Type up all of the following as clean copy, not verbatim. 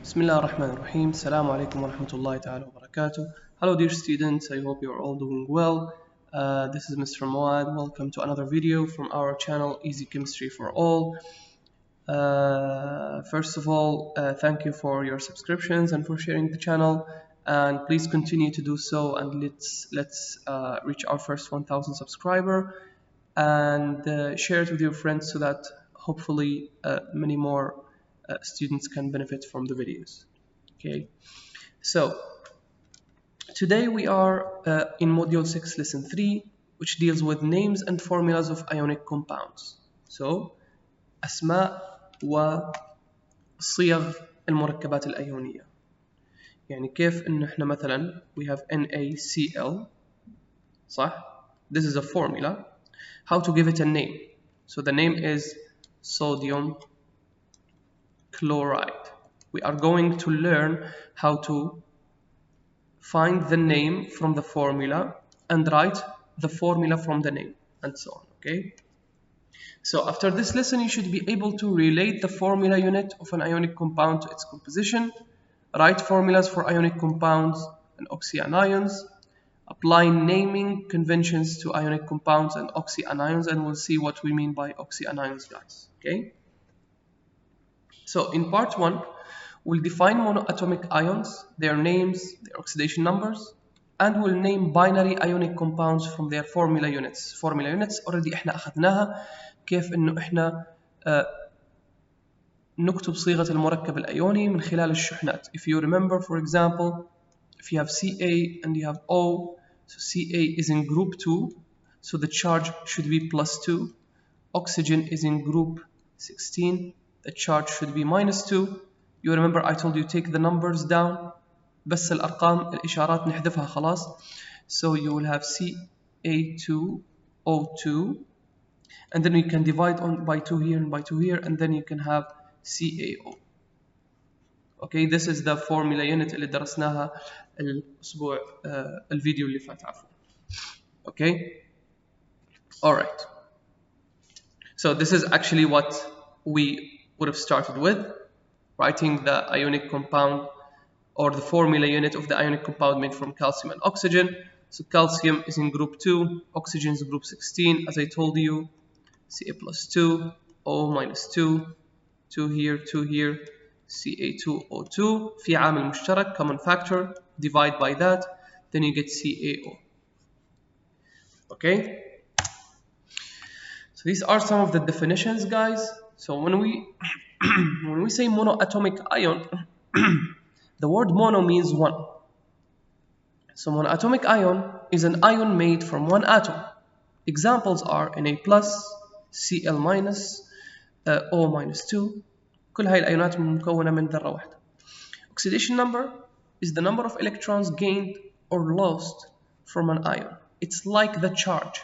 Bismillah ar-Rahman ar-Rahim. Assalamu alaikum wa rahmatullahi ta'ala wa barakatuh. Hello dear students, I hope you are all doing well. This is Mr. Muad. Welcome to another video from our channel Easy Chemistry for All. First of all, thank you for your subscriptions and for sharing the channel, and please continue to do so, and let's reach our first 1000 subscriber, and share it with your friends so that hopefully many more students can benefit from the videos. Okay, so today we are in module 6 lesson 3, which deals with names and formulas of ionic compounds. So أسماء وصيغ المركبات الأيونية. يعني كيف إنه إحنا مثلا we have NaCl صح? This is a formula. How to give it a name? So the name is sodium chloride. We are going to learn how to find the name from the formula and write the formula from the name and so on. Okay? So after this lesson, you should be able to relate the formula unit of an ionic compound to its composition, write formulas for ionic compounds and oxyanions, apply naming conventions to ionic compounds and oxyanions, and we'll see what we mean by oxyanions, guys. Okay? So in part 1, we'll define monoatomic ions, their names, their oxidation numbers, and we'll name binary ionic compounds from their formula units. Formula units already احنا أخذناها كيف إنه إحنا نكتب صيغة المركب الأيوني من خلال الشحنات. If you remember, for example, if you have Ca and you have O, so Ca is in group 2, so the charge should be +2. Oxygen is in group 16, the charge should be -2. You remember I told you take the numbers down, بس الأرقام الإشارات نحذفها خلاص. So you will have Ca2O2, and then we can divide on by 2 here and by 2 here, and then you can have CaO. Okay, this is the formula unit اللي درسناها الأسبوع الفيديو اللي فات عفوا. Okay, alright. So this is actually what we would have started with, writing the ionic compound or the formula unit of the ionic compound made from calcium and oxygen. So calcium is in group 2, oxygen is group 16, as I told you, Ca +2, O -2, 2 here, 2 here, Ca2O2, في عامل مشترك, common factor, divide by that, then you get CaO. Okay? So these are some of the definitions, guys. So when we say monoatomic ion, the word mono means one. So monoatomic ion is an ion made from one atom. Examples are Na+, Cl-, O-2. كل هاي الأيونات مكونة من ذرة واحدة. Oxidation number is the number of electrons gained or lost from an ion. It's like the charge.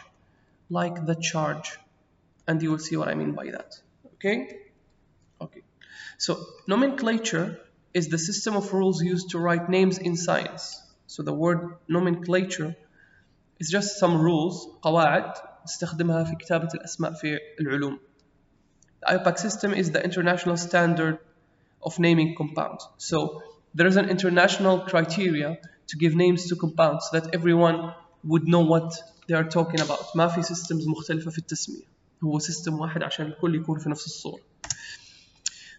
And you will see what I mean by that. Okay? Okay. So nomenclature is the system of rules used to write names in science. So the word nomenclature is just some rules, قواعد نستخدمها في كتابة الأسماء في العلوم. The IUPAC system is the international standard of naming compounds. So there is an international criteria to give names to compounds so that everyone would know what they are talking about. ما في systems مختلفة في التسمية. هو system واحد عشان الكل يكون في نفس الصورة.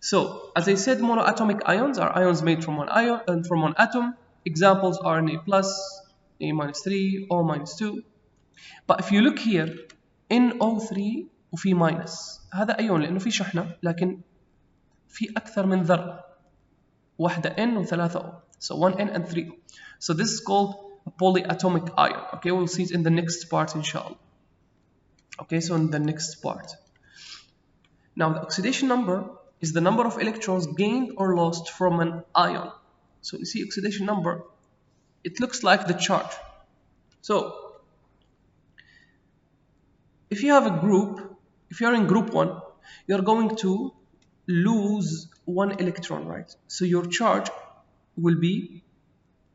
So, as I said, monoatomic ions are ions made from one ion and from one atom. Examples are Na+, A-3, O-2. But if you look here, NO3 وفي minus. هذا أيون لأنه في شحنة لكن في أكثر من ذرة. واحدة N وثلاثة O. So 1N and 3O. So this is called a polyatomic ion. Okay, we'll see it in the next part, inshallah. Okay, so in the next part. Now the oxidation number is the number of electrons gained or lost from an ion. So you see oxidation number, it looks like the charge. So if you have a group, if you're in group 1, you're going to lose 1 electron, right? So your charge will be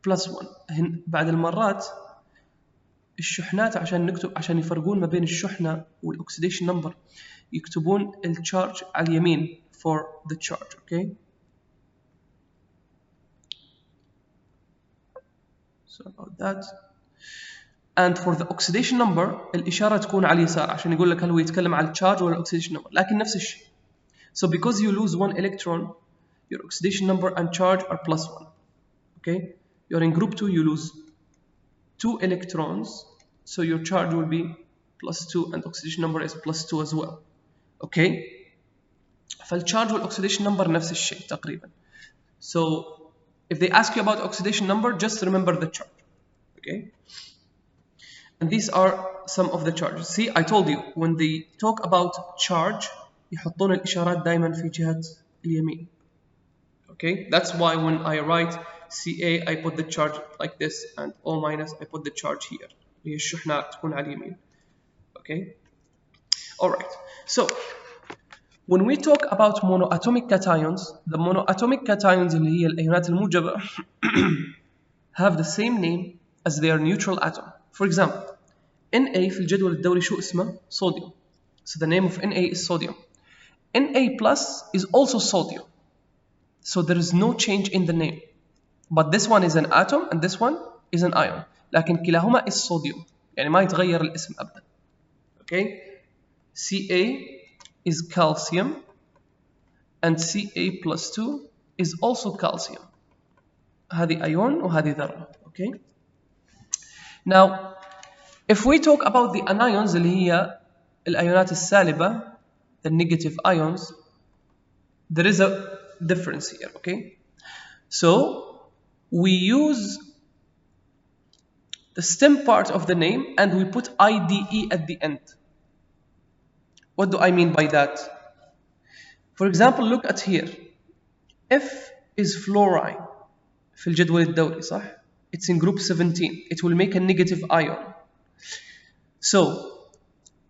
+1. بعد المرات الشحنات عشان يفرقون ما بين الشحنة والoxidation number يكتبون الcharge على اليمين for the charge, okay? sorry about that. and for the oxidation number الإشارة تكون على اليسار عشان يقول لك هل هو يتكلم على الcharge ولا oxidation number لكن نفس الشيء. So because you lose one electron your oxidation number and charge are +1. Okay, you're in group 2 you lose 2 electrons so your charge will be +2 and oxidation number is +2 as well. Okay, فالcharge والاoxidation number نفس الشيء تقريبا. So if they ask you about oxidation number just remember the charge. Okay, and these are some of the charges. See, I told you when they talk about charge يحطون الإشارات دائما في جهة اليمين. Okay, that's why when I write Ca I put the charge like this and O minus I put the charge here. هي الشحنة تكون على اليمين. Okay, alright. So when we talk about monoatomic cations, the monoatomic cations اللي هي الأيونات الموجبة have the same name as their neutral atom. For example, Na في الجدول الدوري شو اسمه؟ Sodium. So the name of Na is sodium. Na plus is also sodium. So there is no change in the name. But this one is an atom and this one is an ion. لكن كلاهما is sodium. يعني ما يتغير الاسم أبدا. Okay? Ca is calcium and Ca plus 2 is also calcium. هذه ion وهذه ذرة. Okay? Now, if we talk about the anions اللي هي الأيونات السالبة, the negative ions, there is a difference here. Okay? So, we use the stem part of the name and we put IDE at the end. What do I mean by that? For example, look at here. F is fluorine في الجدول الدوري صح؟ It's in group 17. It will make a negative ion. So,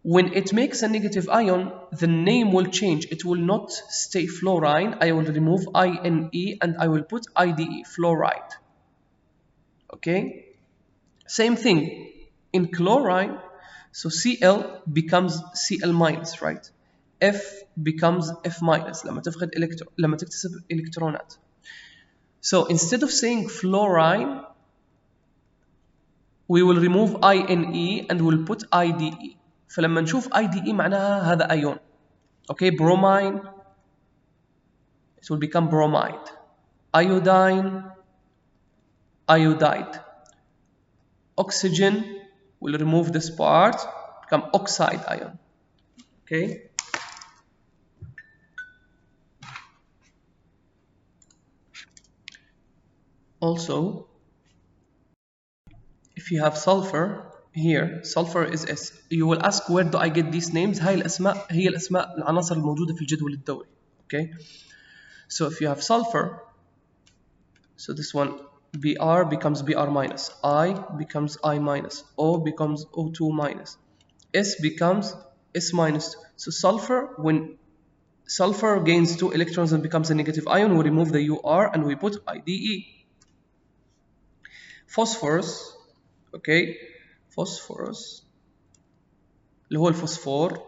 when it makes a negative ion, the name will change. It will not stay fluorine. I will remove INE and I will put IDE, fluoride. Okay? Same thing in chlorine. So Cl becomes Cl minus, right? F becomes F minus لما تكتسب إلكترونات. So instead of saying fluorine, we will remove INE and we'll put IDE. فلما نشوف IDE معناها هذا ion. Okay, bromine, it will become bromide. Iodine, iodide. Oxygen, we'll remove this part, become oxide ion. Okay. Also, if you have sulfur here, sulfur is S. You will ask where do I get these names? هاي الأسماء هي الأسماء العناصر الموجودة في الجدول الدوري. Okay. So if you have sulfur, so this one Br becomes Br minus, I becomes I minus, O becomes O2 minus, S becomes S minus. So sulfur, when sulfur gains 2 electrons and becomes a negative ion, we remove the UR and we put IDE. Phosphorus, okay, phosphorus اللي هو الفوسفور,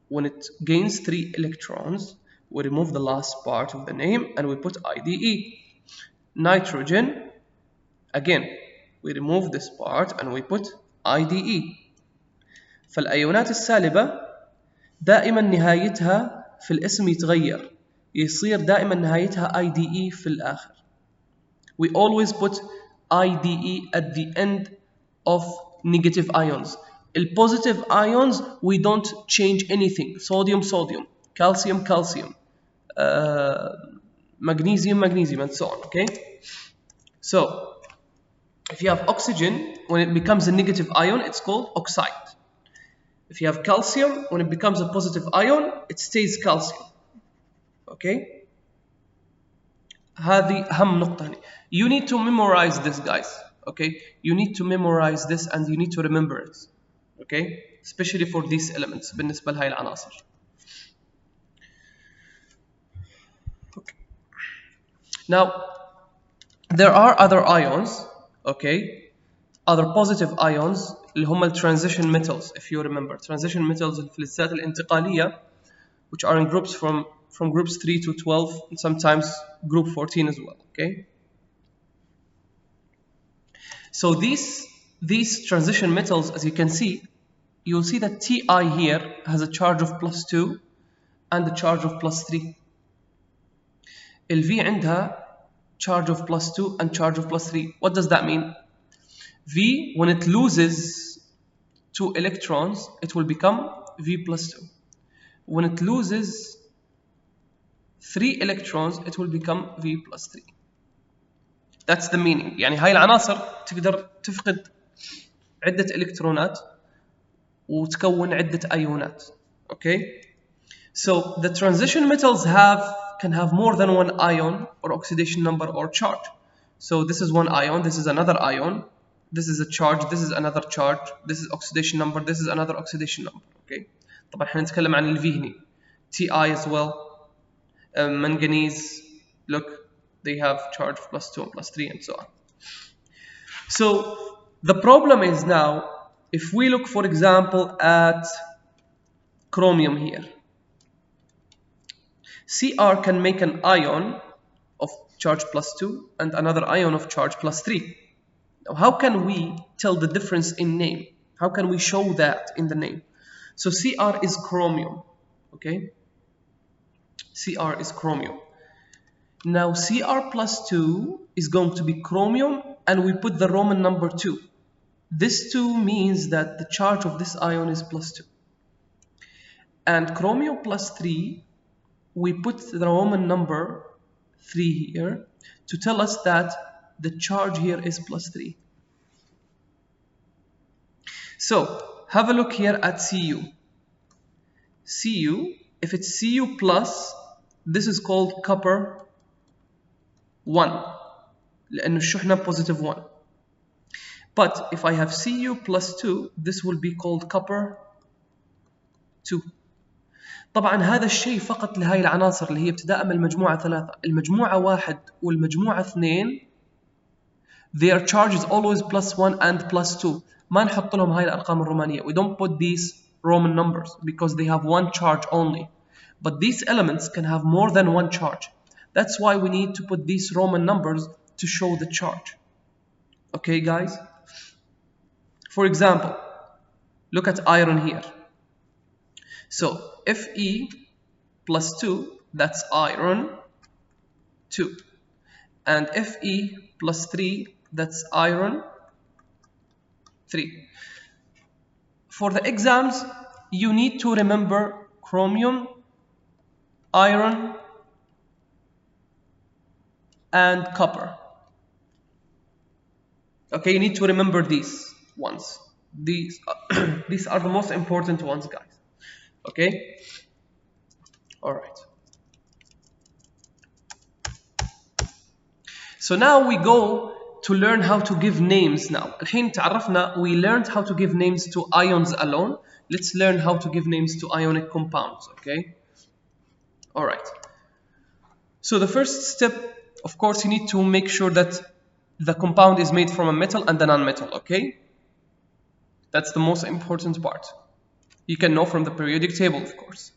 when it gains 3 electrons, we remove the last part of the name and we put IDE. Nitrogen, again, we remove this part and we put IDE. فالأيونات السالبة دائما نهايتها في الاسم يتغير, يصير دائما نهايتها IDE في الآخر. We always put IDE at the end of negative ions. The positive ions, we don't change anything. Sodium, sodium, calcium, calcium, magnesium, magnesium, and so on. Okay? So, if you have oxygen, when it becomes a negative ion, it's called oxide. If you have calcium, when it becomes a positive ion, it stays calcium. Okay? هذه أهم نقطة هنا. You need to memorize this, guys. Okay? You need to memorize this and you need to remember it. Okay? Especially for these elements بالنسبة لهاي العناصر. Okay. Now, there are other ions, okay? Other positive ions اللي هم transition metals, if you remember. Transition metals الفلزات الانتقالية, which are in groups from groups 3 to 12 and sometimes group 14 as well, okay? So these transition metals, as you can see, you'll see that Ti here has a charge of +2 and a charge of +3. ال V عندها charge of +2 and charge of +3. What does that mean? V, when it loses 2 electrons, it will become V +2. When it loses 3 electrons, it will become V +3. That's the meaning. يعني هاي العناصر تقدر تفقد عدة إلكترونات وتكون عدة أيونات. Okay? So the transition metals can have more than one ion or oxidation number or charge. So this is one ion, this is another ion, this is a charge, this is another charge, this is oxidation number, this is another oxidation number. Okay. طبعا حنتكلم عن ال V هنا. Ti as well. Manganese, look, they have charge +2 and +3 and so on. So the problem is now, if we look, for example, at chromium here, Cr can make an ion of charge +2 and another ion of charge +3. Now, how can we tell the difference in name? How can we show that in the name? So Cr is chromium, okay? Cr is chromium. Now Cr +2 is going to be chromium, and we put the Roman number 2. This 2 means that the charge of this ion is +2. And chromium +3, we put the Roman number 3 here to tell us that the charge here is +3. So have a look here at Cu. Cu, if it's Cu plus, this is called copper 1 لأنه الشحنة +1. But if I have Cu +2, this will be called copper 2. طبعا هذا الشيء فقط لهاي العناصر اللي هي ابتداء من المجموعة 3. المجموعة 1 والمجموعة 2 their charge is always +1 and +2. ما نحط لهم هاي الأرقام الرومانية. We don't put these Roman numbers because they have one charge only. But these elements can have more than one charge. That's why we need to put these Roman numbers to show the charge. Okay, guys? For example, look at iron here. So Fe +2, that's iron 2. And Fe +3, that's iron 3. For the exams, you need to remember chromium, iron, and copper. Okay, you need to remember these ones. These are the most important ones, guys. Okay? Alright. So now we go to learn how to give names now. الحين تعرفنا, we learned how to give names to ions alone. Let's learn how to give names to ionic compounds, okay? Alright. So the first step, of course, you need to make sure that the compound is made from a metal and a non-metal, okay? That's the most important part. You can know from the periodic table, of course.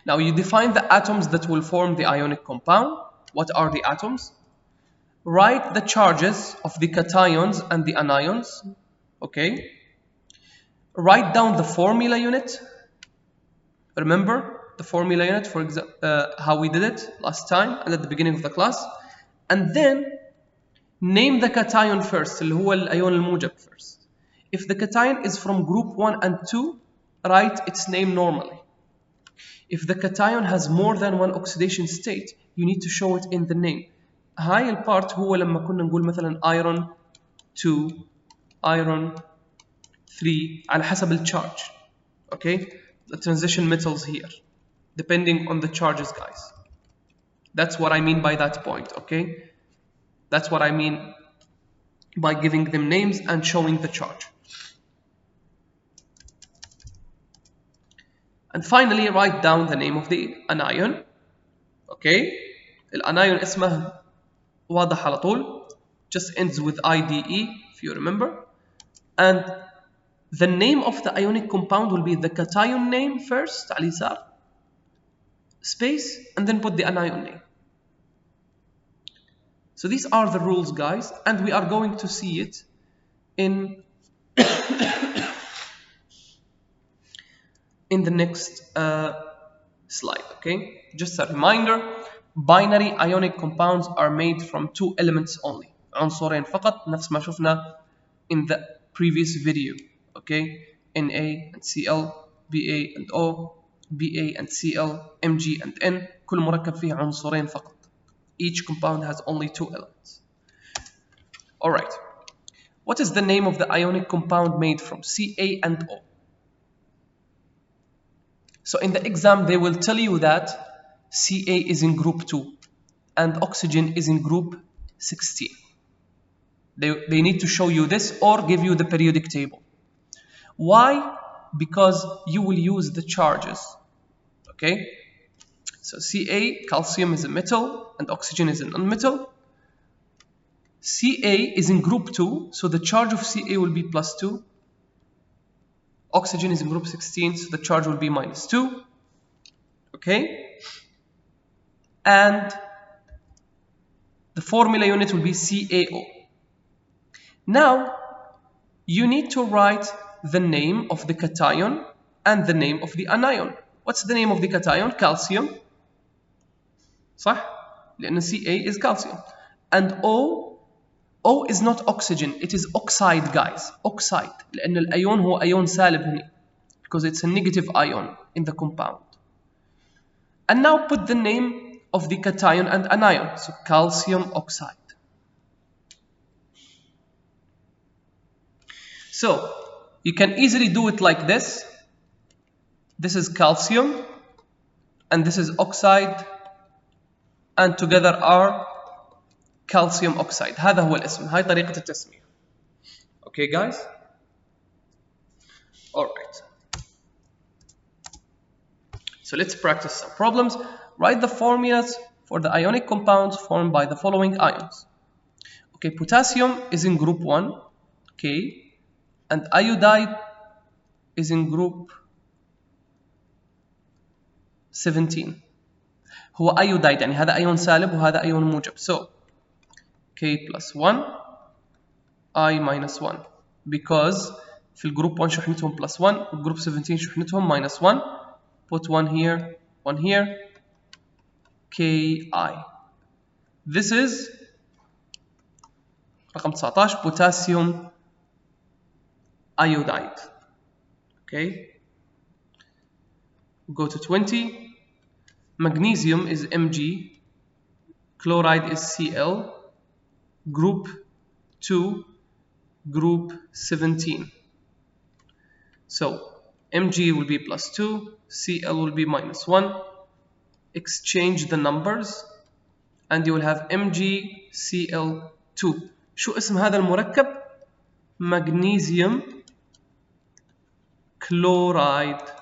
Now you define the atoms that will form the ionic compound. What are the atoms? Write the charges of the cations and the anions, okay? Write down the formula unit. Remember the formula unit, for example, how we did it last time and at the beginning of the class. And then name the cation first, اللي هو الأيون الموجب first. If the cation is from group 1 and 2, write its name normally. If the cation has more than one oxidation state, you need to show it in the name. هاي البارت هو لما كنا نقول مثلا iron 2, iron 3 على حسب الcharge. Okay? The transition metals here, depending on the charges, guys. That's what I mean by that point, okay? That's what I mean by giving them names and showing the charge. And finally, write down the name of the anion. Okay? الanion اسمه واضح على طول. Just ends with IDE, if you remember. And the name of the ionic compound will be the cation name first, على اليسار, space, and then put the anion name. So these are the rules, guys, and we are going to see it in the next slide. Okay, just a reminder, binary ionic compounds are made from two elements only, عنصرين فقط نفس ما شفنا in the previous video. Okay, Na and Cl, Ba and O, Ba and Cl, Mg and N، كل مركب فيه عنصرين فقط. Each compound has only two elements. Alright, what is the name of the ionic compound made from Ca and O? So in the exam they will tell you that Ca is in group 2 and oxygen is in group 16. They need to show you this or give you the periodic table. Why? Because you will use the charges. Okay? So Ca, calcium is a metal and oxygen is a non-metal. Ca is in group 2, so the charge of Ca will be +2. Oxygen is in group 16, so the charge will be -2. Okay? And the formula unit will be CaO. Now, you need to write the name of the cation and the name of the anion. What's the name of the cation? Calcium. صح؟ لأن Ca is calcium. And O is not oxygen, it is oxide, guys. Oxide. لأن الأيون هو أيون سالب هنا. Because it's a negative ion in the compound. And now put the name of the cation and anion. So calcium oxide. So you can easily do it like this. This is calcium and this is oxide and together are calcium oxide. هذا هو الاسم. هاي طريقة التسمية. Okay guys? Alright. So let's practice some problems. Write the formulas for the ionic compounds formed by the following ions. Okay, potassium is in group 1, K, and iodide is in group 17. هو iodide يعني هذا أيون سالب وهذا أيون موجب. So K plus 1, I minus 1. Because في الجروب 1 شحنتهم plus 1 والجروب 17 شحنتهم minus 1. Put 1 here, 1 here. Ki. This is رقم 19 potassium iodide. Okay. Go to 20. Magnesium is Mg. Chloride is Cl. Group 2, group 17. So Mg will be +2, Cl will be -1. Exchange the numbers and you will have MgCl2. شو اسم هذا المركب؟ Magnesium chloride.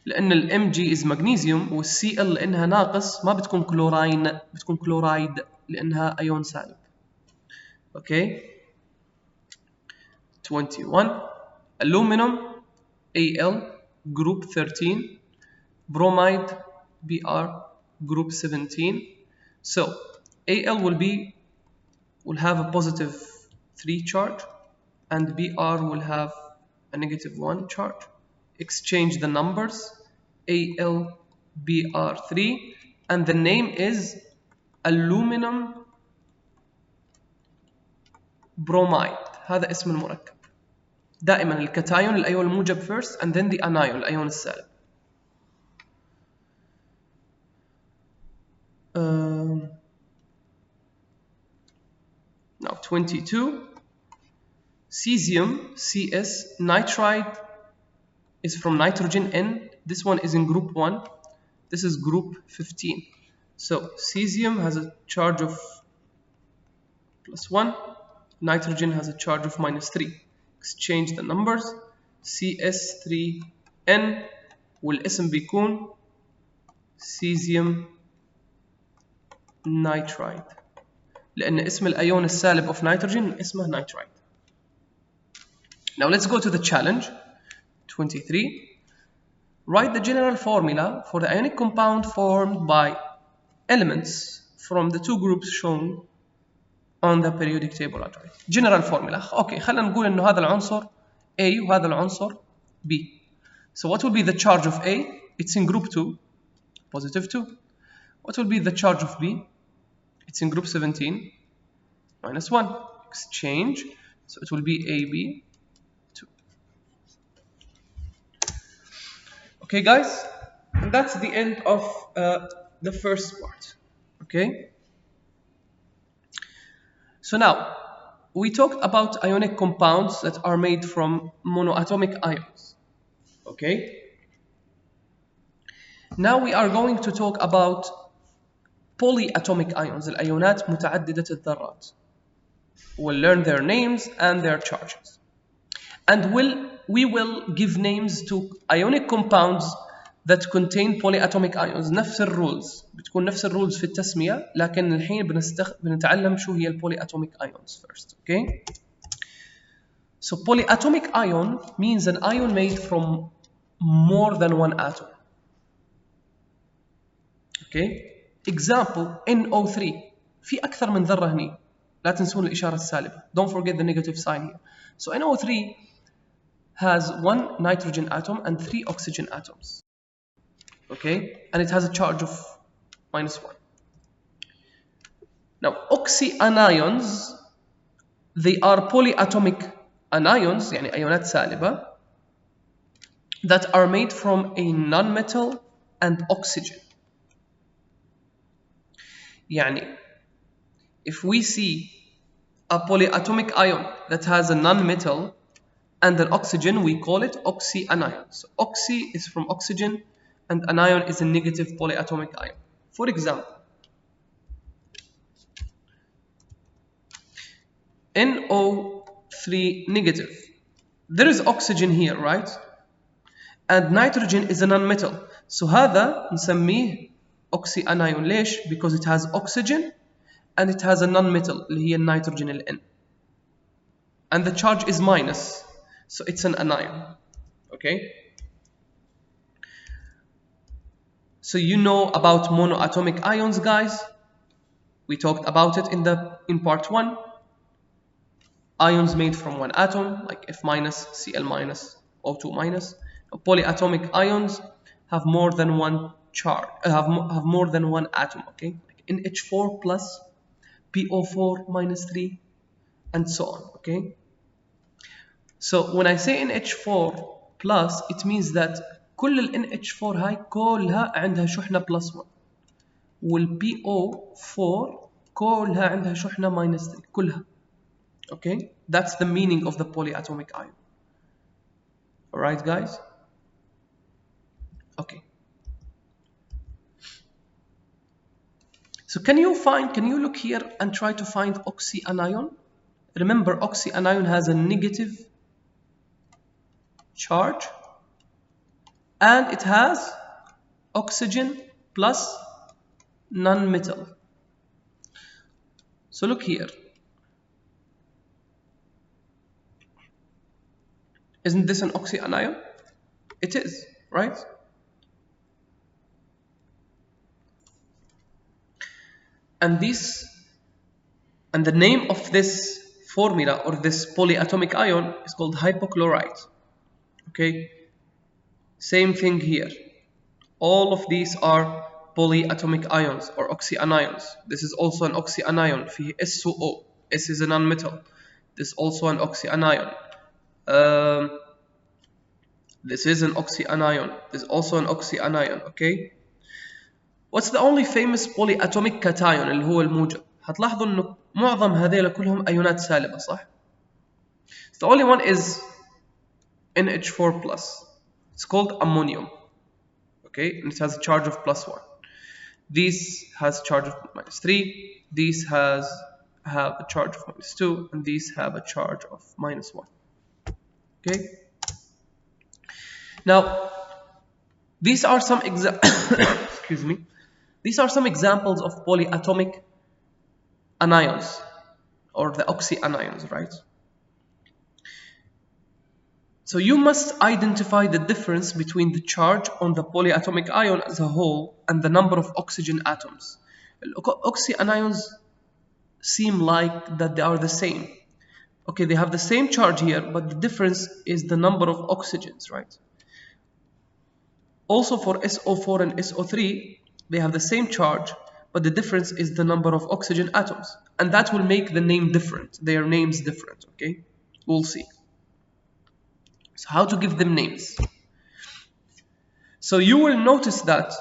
لأن ال Mg is magnesium وال Cl لأنها ناقص ما بتكون كلوراين، بتكون كلورايد لأنها أيون سالب. Okay. 21. Aluminum Al group 13. Bromide Br group 17. So Al will have a +3 charge and Br will have a -1 charge. Exchange the numbers Al Br3 and the name is aluminum bromide. هذا اسم المركب. دائما الكتايون الأيون الموجب first and then the anion الأيون السالب. Now 22. Cesium Cs nitride is from nitrogen N. This one is in group 1. This is group 15. So cesium has a charge of +1. Nitrogen has a charge of -3. Exchange the numbers. CS3N والاسم بيكون cesium nitride لأن اسم الأيون السالب of nitrogen اسمه nitride. Now let's go to the challenge. 23. Write the general formula for the ionic compound formed by elements from the two groups shown on the periodic table at right. General formula. Okay, خلينا نقول إنه هذا العنصر A وهذا العنصر B. So what will be the charge of A? It's in group 2, positive 2. What will be the charge of B? It's in group 17, minus 1. Exchange. So it will be AB 2. Okay, guys? And that's the end of the first part. Okay? So now, we talked about ionic compounds that are made from monoatomic ions. Okay? Now we are going to talk about polyatomic ions, الأيونات متعددة الذرات. We'll learn their names and their charges. And we will give names to ionic compounds that contain polyatomic ions. نفس الرولز بتكون نفس الرولز في التسمية لكن الحين بنتعلم شو هي polyatomic ions first. Okay? So polyatomic ion means an ion made from more than one atom. Okay? Example NO3 في أكثر من ذرة هني. لا تنسون الإشارة السالبة. Don't forget the negative sign here. So NO3 has one nitrogen atom and 3 oxygen atoms. Okay? And it has a charge of minus 1. Now, oxyanions, they are polyatomic anions, يعني أيونات سالبة, that are made from a nonmetal and oxygen. يعني, if we see a polyatomic ion that has a nonmetal and an oxygen, we call it oxyanion. So oxy is from oxygen and anion is a negative polyatomic ion. For example, NO3 negative. There is oxygen here, right? And nitrogen is a nonmetal. So هذا نسميه oxyanion. ليش? Because it has oxygen and it has a nonmetal اللي هي النيتروجين ال N. And the charge is minus. So it's an anion. Okay? So you know about monoatomic ions, guys. We talked about it in part 1. Ions made from one atom, like F minus, Cl minus, O2 minus. Polyatomic ions have more than one charge, have more than one atom. Okay, like NH4 plus, PO4 minus 3, and so on. Okay. So when I say NH4 plus, it means that كل ال NH4 هاي كلها عندها شحنة plus 1 وال PO4 كلها عندها شحنة minus 3 كلها. Okay, that's the meaning of the polyatomic ion. Alright, guys? Okay. So can you look here and try to find oxyanion? Remember, oxyanion has a negative charge and it has oxygen plus non-metal. So look here. Isn't this an oxyanion? It is, right? And the name of this formula or this polyatomic ion is called hypochlorite. Okay, same thing here. All of these are polyatomic ions or oxyanions. This is also an oxyanion. فيه SO. S is a nonmetal. This is also an oxyanion. This is an oxyanion. This is also an oxyanion. Okay. What's the only famous polyatomic cation اللي هو الموجب؟ هتلاحظوا إنه معظم هذيلا كلهم أيونات سالبة، صح؟ The only one is NH4 plus. It's called ammonium. Okay, and it has a charge of plus 1. This has charge of minus 3. These have a charge of minus 2, and these have a charge of minus 1. Okay. Now, these are some excuse me. These are some examples of polyatomic anions, or the oxyanions, right? So you must identify the difference between the charge on the polyatomic ion as a whole and the number of oxygen atoms. Oxyanions seem like that they are the same. Okay, they have the same charge here, but the difference is the number of oxygens, right? Also for SO4 and SO3, they have the same charge, but the difference is the number of oxygen atoms. And that will make the name different, their names different, okay? We'll see. So how to give them names? So you will notice that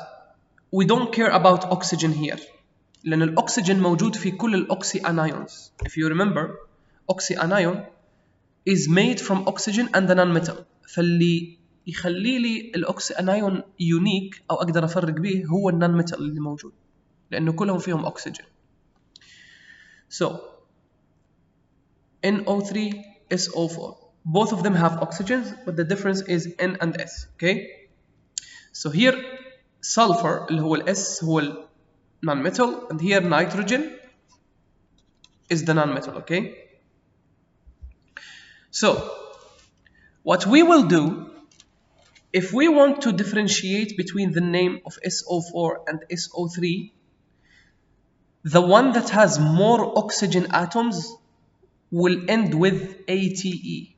we don't care about oxygen here. لأن الأكسجين موجود في كل الأوكسي anions. If you remember, oxy anion is made from oxygen and the non-metal. فاللي يخلي لي الأوكسي anion unique أو أقدر أفرق به هو النون metal اللي موجود. لأنه كلهم فيهم oxygen. So NO3, SO4. Both of them have oxygens, but the difference is N and S. Okay? So here sulfur اللي هو S هو ال non-metal, and here nitrogen is the non-metal. Okay? So what we will do, if we want to differentiate between the name of SO4 and SO3, the one that has more oxygen atoms will end with ATE.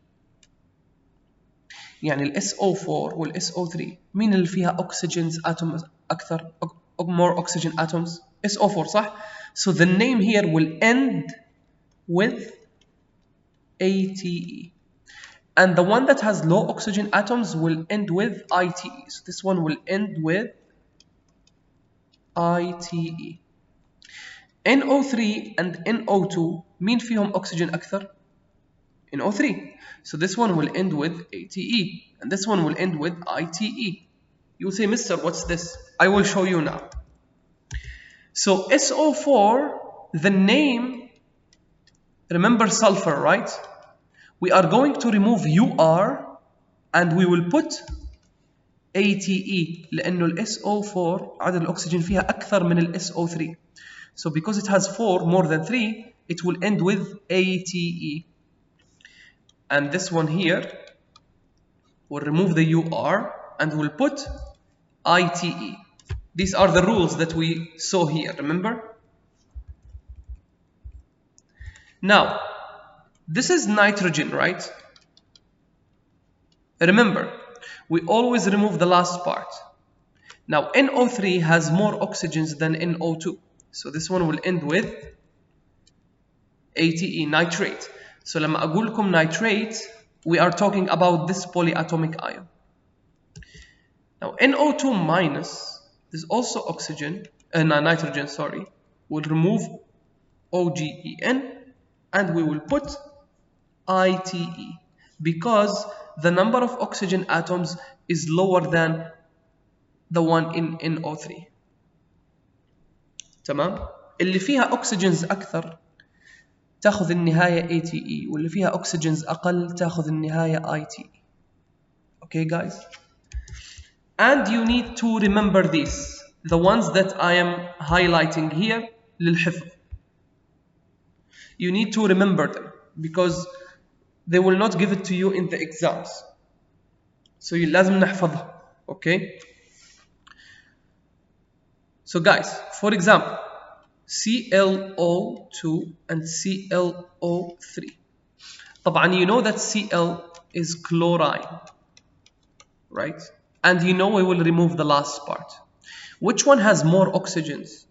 يعني ال SO4 وال SO3 مين اللي فيها oxygens atoms أكثر more oxygen atoms؟ SO4 صح؟ So the name here will end with ATE. And the one that has low oxygen atoms will end with ITE. So this one will end with ITE. NO3 and NO2 مين فيهم oxygen أكثر؟ NO3. So this one will end with ATE. And this one will end with ITE. You'll say, Mister, what's this? I will show you now. So SO4, the name, remember sulfur, right? We are going to remove UR and we will put ATE لأنه ال SO4 عدد الأكسجين فيها أكثر من ال SO3. So because it has 4 more than 3, it will end with ATE. And this one here, we'll remove the UR and we'll put ITE. These are the rules that we saw here, remember? Now, this is nitrogen, right? Remember, we always remove the last part. Now, NO3 has more oxygens than NO2. So this one will end with ATE, nitrate. So لما أقول لكم nitrate, we are talking about this polyatomic ion. Now, NO2 minus, there's also oxygen, nitrogen, sorry. We'll remove OGEN and we will put ITE because the number of oxygen atoms is lower than the one in NO3. تمام؟ اللي فيها oxygens أكثر تأخذ النهاية ATE واللي فيها oxygens أقل تأخذ النهاية ITE. Okay guys? And you need to remember these, the ones that I am highlighting here للحفظ. You need to remember them because they will not give it to you in the exams. So لازم نحفظها. Okay? So guys, for example, ClO2 and ClO3. طبعا you know that Cl is chlorine, right? And you know we will remove the last part. Which one has more oxygens?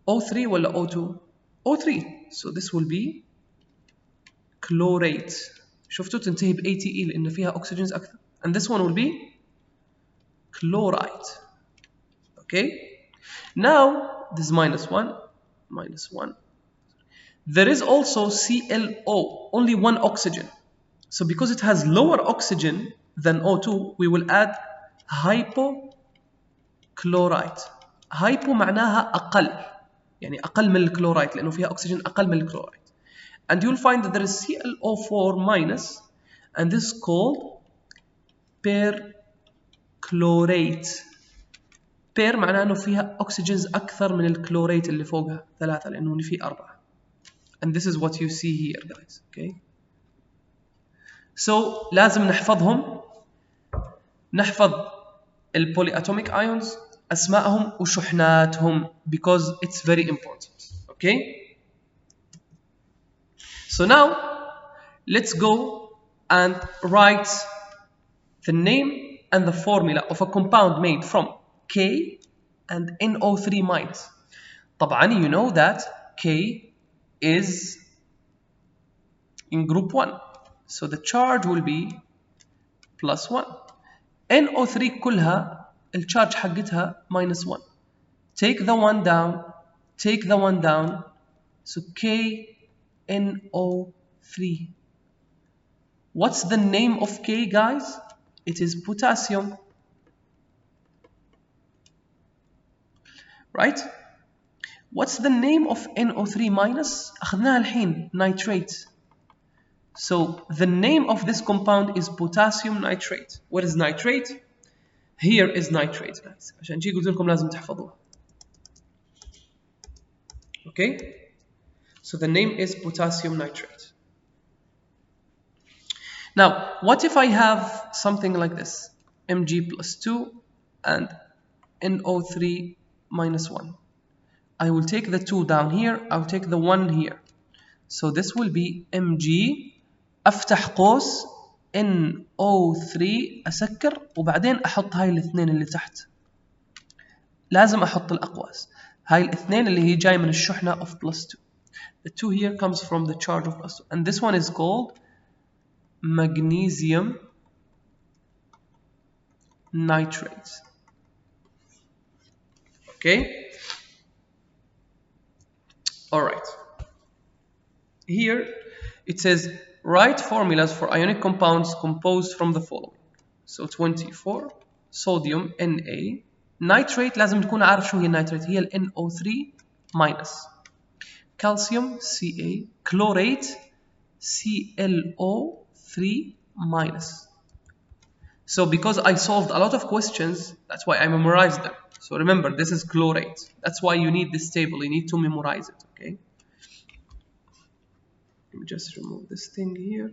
O3 ولا O2? O3. So this will be chlorate. شفتوا تنتهي ب ATE لأن فيها oxygens أكثر. And this one will be chloride. Okay? Now, this is -1. There is also ClO, only one oxygen. So because it has lower oxygen than O2, we will add hypochlorite. Hypo معناها أقل. يعني أقل من الكلورايت لأنه فيها oxygen أقل من الكلورايت. And you'll find that there is ClO4 minus, and this is called perchlorate. بير معناه انه فيها oxygens اكثر من الكلوريت اللي فوقها 3 لانه فيه 4. And this is what you see here guys. Okay? So لازم نحفظهم. نحفظ البولياتوميك ions أسمائهم وشحناتهم because it's very important. Okay? So now let's go and write the name and the formula of a compound made from K and NO3 minus. طبعا you know that K is in group 1. So the charge will be plus 1. NO3 كلها الcharge حقتها minus 1. Take the 1 down, take the 1 down. So KNO3. What's the name of K, guys? It is potassium. Right? What's the name of NO3 minus? أخذناها الحين, nitrate. So the name of this compound is potassium nitrate. What is nitrate? Here is nitrate, guys. عشان شي قلت لكم لازم تحفظوها. Okay? So the name is potassium nitrate. Now, what if I have something like this? Mg plus 2 and NO3 minus 1. I will take the 2 down here, I'll take the 1 here. So this will be Mg أفتح قوس NO3 أسكر وبعدين أحط هاي الاثنين اللي تحت. لازم أحط الأقواس. هاي الاثنين اللي هي جاي من الشحنة of plus 2. The 2 here comes from the charge of plus 2. And this one is called magnesium nitrate. Okay? Alright. Here it says write formulas for ionic compounds composed from the following. So 24 sodium Na nitrate لازم تكون عارف شو هي النيتريت هي ال NO3 minus calcium Ca chlorate ClO3 minus. So because I solved a lot of questions, that's why I memorized them. So remember, this is chlorate. That's why you need this table. You need to memorize it, okay? Let me just remove this thing here.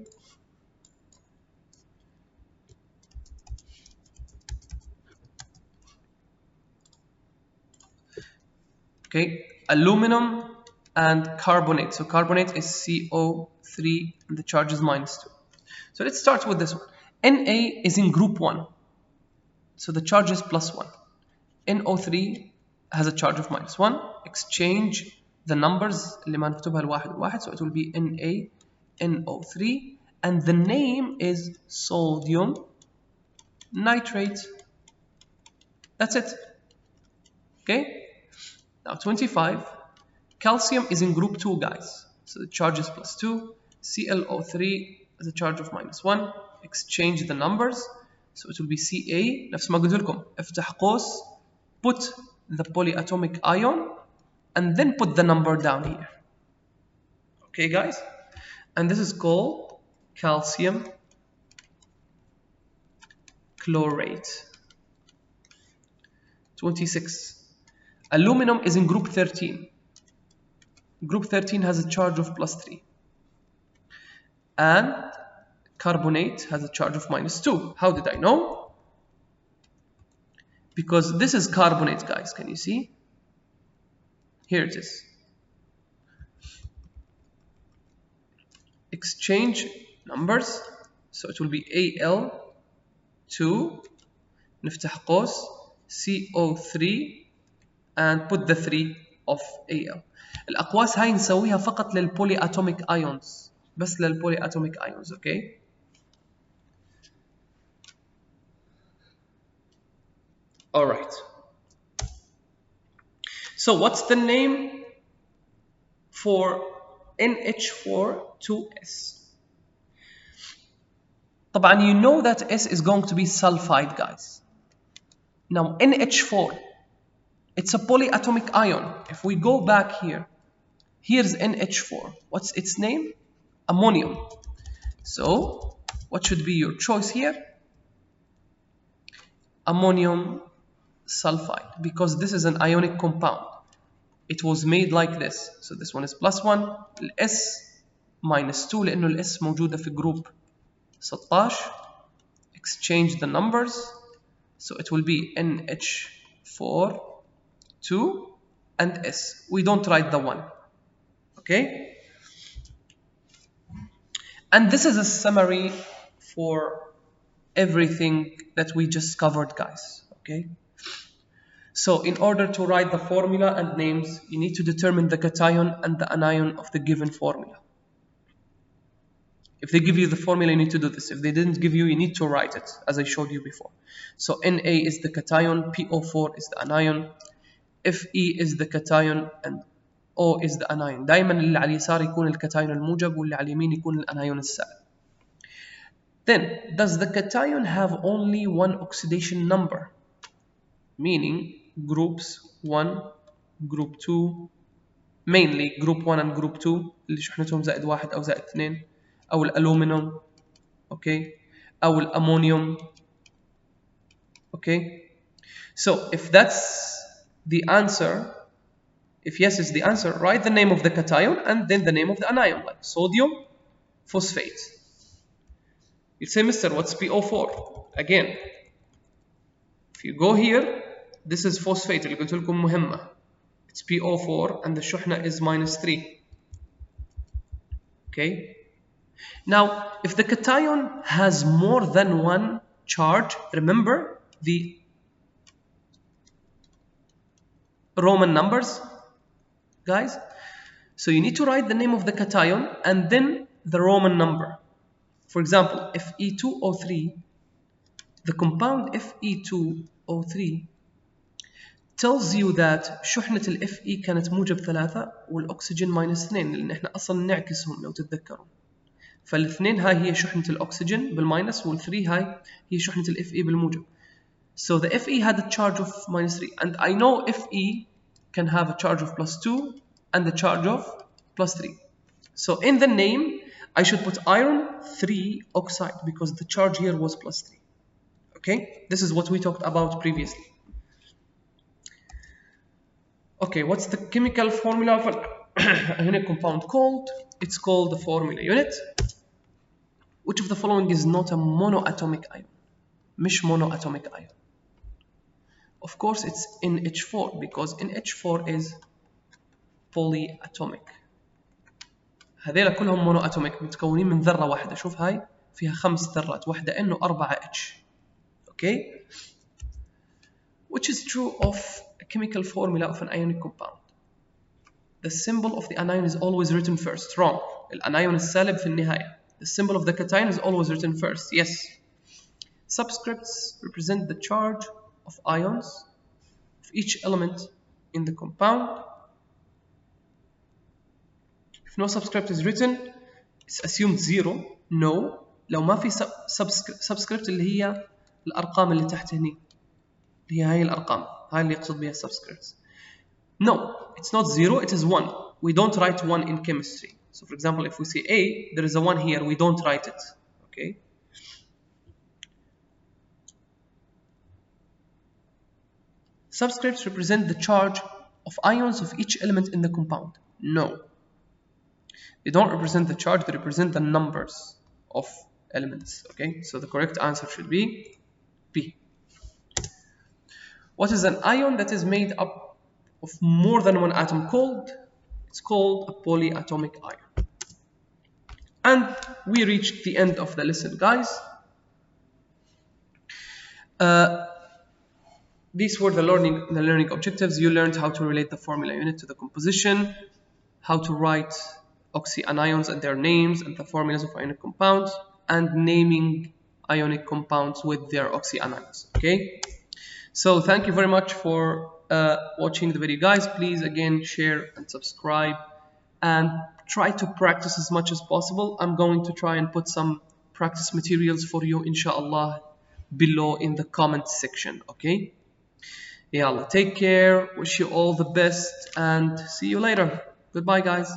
Okay, aluminum and carbonate. So carbonate is CO3 and the charge is minus 2. So let's start with this one. Na is in group 1. So the charge is plus 1. NO3 has a charge of minus 1. Exchange the numbers اللي ما نكتبها الواحد والواحد. So it will be Na NO3 and the name is sodium nitrate. That's it. Okay? Now 25. Calcium is in group 2, guys. So the charge is plus 2. ClO3 has a charge of minus 1. Exchange the numbers. So it will be Ca. نفس ما قلت لكم. افتح قوس. Put the polyatomic ion. And then put the number down here. Okay, guys? And this is called calcium chlorate. 26. Aluminum is in group 13. Group 13 has a charge of plus 3. And carbonate has a charge of minus 2. How did I know? Because this is carbonate, guys. Can you see? Here it is. Exchange numbers. So it will be Al2 نفتح قوس CO3 and put the 3 of Al. الأقواس هاي نسويها فقط للبولي atomic ions. بس للبولي atomic ions, okay? Alright. So what's the name for NH4 2S? طبعا you know that S is going to be sulfide, guys. Now NH4, it's a polyatomic ion. If we go back here, here's NH4. What's its name? Ammonium. So what should be your choice here? Ammonium sulfide, because this is an ionic compound. It was made like this. So this one is plus 1, S minus 2 لأنه الS موجودة في group 16. Exchange the numbers. So it will be NH4 4, 2, and S. We don't write the 1. Okay? And this is a summary for everything that we just covered, guys. Okay? So in order to write the formula and names, you need to determine the cation and the anion of the given formula. If they give you the formula, you need to do this. If they didn't give you, you need to write it, as I showed you before. So Na is the cation, PO4 is the anion, Fe is the cation, and O is the anion. دائما اللي على اليسار يكون الكتايون الموجب واللي على اليمين يكون الانايون السالب. Then, does the cation have only one oxidation number? Meaning groups 1, group 2, mainly group 1 and group 2 اللي شحنتهم زائد 1 أو زائد 2 أو الألومنيوم okay أو الأمونيوم okay. So if that's the answer, if yes is the answer, write the name of the cation and then the name of the anion, like sodium phosphate. You say, Mr. what's PO4? Again, if you go here, this is phosphate اللي قلت لكم مهمة. It's PO4 and the شحنة is -3. Okay. Now, if the cation has more than one charge, remember the Roman numbers, guys. So you need to write the name of the cation and then the Roman number. For example, Fe2O3, the compound Fe2O3 tells you that شحنة ال Fe كانت موجب 3 والأكسجين -2 لأن احنا أصلا نعكسهم لو تتذكرون. فالاثنين هاي هي شحنة الأكسجين بالماينس وال3 هاي هي شحنة ال Fe بالموجب. So the Fe had a charge of -3 and I know Fe can have a charge of +2 and a charge of +3. So in the name I should put iron 3 oxide because the charge here was +3. Okay, this is what we talked about previously. Okay, what's the chemical formula of an ionic compound called? It's called the formula unit. Which of the following is not a monoatomic ion? مش monoatomic ion. Of course, it's NH4 because NH4 is polyatomic. هذيلا كلهم monoatomic متكونين من ذرة واحدة. شوف هاي فيها 5 ذرات، واحدة N و4 H. Okay? Which is true of a chemical formula of an ionic compound. The symbol of the anion is always written first. Wrong. الانايون السالب في النهاية. The symbol of the cation is always written first. Yes. Subscripts represent the charge of ions of each element in the compound. If no subscript is written, it's assumed 0. No. لو ما في subscript اللي هي الأرقام اللي تحت هني. اللي هي الأرقام. هاي اللي يقصد بها subscripts. No, it's not 0, it is 1. We don't write 1 in chemistry. So for example, if we say A, there is a 1 here, we don't write it. Okay? Subscripts represent the charge of ions of each element in the compound. No. They don't represent the charge, they represent the numbers of elements. Okay? So the correct answer should be B. What is an ion that is made up of more than one atom called? It's called a polyatomic ion. And we reached the end of the lesson, guys. These were the learning objectives. You learned how to relate the formula unit to the composition, how to write oxyanions and their names and the formulas of ionic compounds, and naming ionic compounds with their oxyanions. Okay? So thank you very much for watching the video, guys. Please again share and subscribe and try to practice as much as possible. I'm going to try and put some practice materials for you inshallah below in the comment section. Okay, yalla, take care, wish you all the best and see you later. Goodbye, guys.